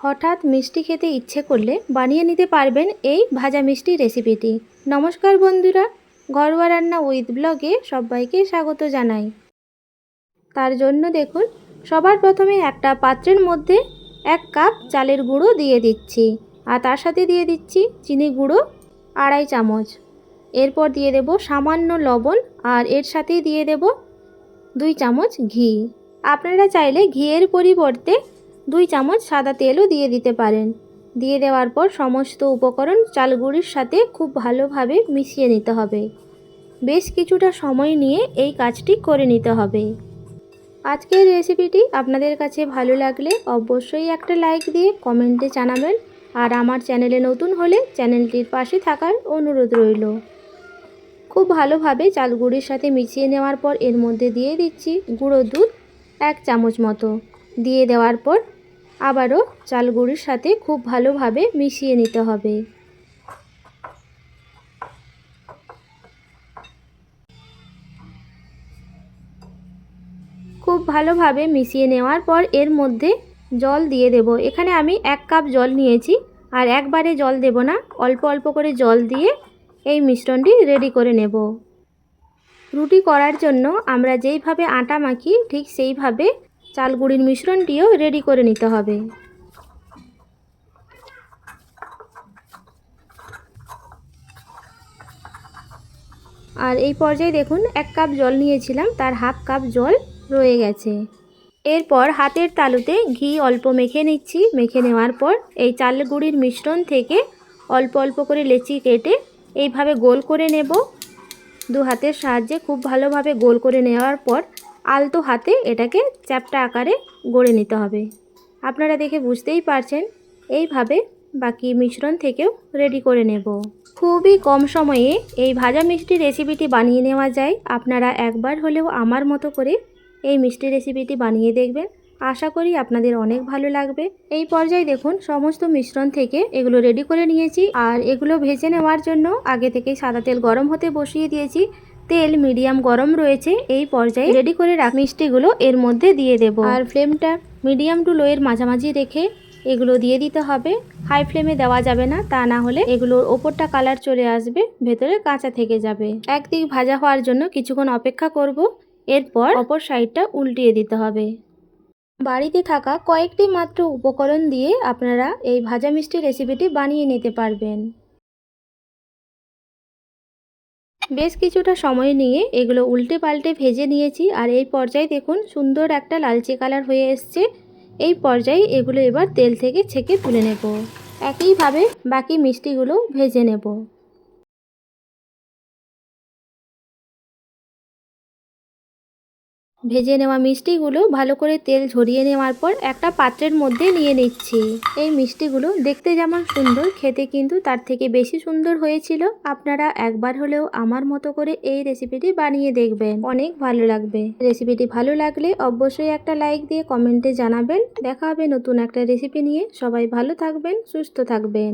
হঠাৎ মিষ্টি খেতে ইচ্ছে করলে বানিয়ে নিতে পারবেন এই ভাজা মিষ্টি রেসিপিটি। নমস্কার বন্ধুরা, ঘরোয়া রান্না উইথ ব্লগে সবাইকে স্বাগত জানাই। তার জন্য দেখুন, সবার প্রথমে একটা পাত্রের মধ্যে 1 কাপ চালের গুঁড়ো দিয়ে দিচ্ছি, আর তার সাথে দিয়ে দিচ্ছি চিনি গুঁড়ো 2.5 চামচ। এরপর দিয়ে দেব সামান্য লবণ, আর এর সাথেই দিয়ে দেব 2 চামচ ঘি। আপনারা চাইলে ঘিয়ের পরিবর্তে 2 চামচ সাদা তেলও দিয়ে দিতে পারেন। দিয়ে দেওয়ার পর সমস্ত উপকরণ চালগুঁড়ির সাথে খুব ভালোভাবে মিশিয়ে নিতে হবে। বেশ কিছুটা সময় নিয়ে এই কাজটি করে নিতে হবে। আজকের রেসিপিটি আপনাদের কাছে ভালো লাগলে অবশ্যই একটা লাইক দিয়ে কমেন্টে জানাবেন, আর আমার চ্যানেলে নতুন হলে চ্যানেলটির পাশে থাকার অনুরোধ রইল। খুব ভালোভাবে চালগুঁড়ির সাথে মিশিয়ে নেওয়ার পর এর মধ্যে দিয়ে দিচ্ছি গুঁড়ো দুধ 1 চামচ মতো। দিয়ে দেওয়ার পর আবারও চালগুঁড়ির সাথে খুব ভালোভাবে মিশিয়ে নিতে হবে। খুব ভালোভাবে মিশিয়ে নেওয়ার পর এর মধ্যে জল দিয়ে দেব। এখানে আমি 1 কাপ জল নিয়েছি, আর একবারে জল দেব না, অল্প অল্প করে জল দিয়ে এই মিশ্রণটি রেডি করে নেব। রুটি করার জন্য আমরা যেইভাবে আটা মাখি ঠিক সেইভাবে চালগুঁড়ির মিশ্রণটিও রেডি করে নিতে হবে। আর এই পর্যায়ে দেখুন 1 কাপ জল নিয়েছিলাম, তার হাফ কাপ জল রয়ে গেছে। এরপর হাতের তালুতে ঘি অল্প মেখে নিচ্ছি। মেখে নেওয়ার পর এই চালগুঁড়ির মিশ্রণ থেকে অল্প অল্প করে লেচি কেটে এইভাবে গোল করে নেব। 2 হাতের সাহায্যে খুব ভালোভাবে গোল করে নেওয়ার পর আলতো হাতে এটাকে চ্যাপ্টা আকারে গড়ে নিতে হবে। আপনারা দেখে বুঝতেই পারছেন, এইভাবে বাকি মিশ্রণ থেকেও রেডি করে নেব। খুবই কম সময়ে এই ভাজা মিষ্টি রেসিপিটি বানিয়ে নেওয়া যায়। আপনারা একবার হলেও আমার মতো করে এই মিষ্টি রেসিপিটি বানিয়ে দেখবেন। আশা করি আপনাদের অনেক ভালো লাগবে। এই পর্যায়ে দেখুন সমস্ত মিশ্রণ থেকে এগুলো রেডি করে নিয়েছি, আর এগুলো ভেজে নেওয়ার জন্য আগে থেকেই সাদা তেল গরম হতে বসিয়ে দিয়েছি। তেল মিডিয়াম গরম রয়েছে। এই পর্যায়ে রেডি করে রাখা মিষ্টিগুলো এর মধ্যে দিয়ে দেব, আর ফ্লেমটা মিডিয়াম টু লো এর মাঝামাঝি রেখে এগুলো দিয়ে দিতে হবে। হাই ফ্লেমে দেওয়া যাবে না, তা না হলে এগুলোর ওপরটা কালার চলে আসবে, ভেতরে কাঁচা থেকে যাবে। একদিক ভাজা হওয়ার জন্য কিছুক্ষণ অপেক্ষা করব। এরপর অপর সাইডটা উল্টিয়ে দিতে হবে। বাড়িতে থাকা কয়েকটি মাত্র উপকরণ দিয়ে আপনারা এই ভাজা মিষ্টি রেসিপিটি বানিয়ে নিতে পারবেন। বেশ কিছুটা সময় নিয়ে এগুলো উল্টে পাল্টে ভেজে নিয়েছি, আর এই পর্যায়ে দেখুন সুন্দর একটা লালচে কালার হয়ে এসছে। এই পর্যায়ে এগুলো এবার তেল থেকে ছেঁকে তুলে নেব। একইভাবে বাকি মিষ্টিগুলো ভেজে নেব। ভেজে নেওয়া মিষ্টিগুলো ভালো করে তেল ঝরিয়ে নেওয়ার পর একটা পাত্রের মধ্যে নিয়ে নিচ্ছি। এই মিষ্টিগুলো দেখতে যেমন সুন্দর, খেতে কিন্তু তার থেকে বেশি সুন্দর হয়েছিল। আপনারা একবার হলেও আমার মতো করে এই রেসিপিটি বানিয়ে দেখবেন, অনেক ভালো লাগবে। রেসিপিটি ভালো লাগলে অবশ্যই একটা লাইক দিয়ে কমেন্টে জানাবেন। দেখা হবে নতুন একটা রেসিপি নিয়ে। সবাই ভালো থাকবেন, সুস্থ থাকবেন।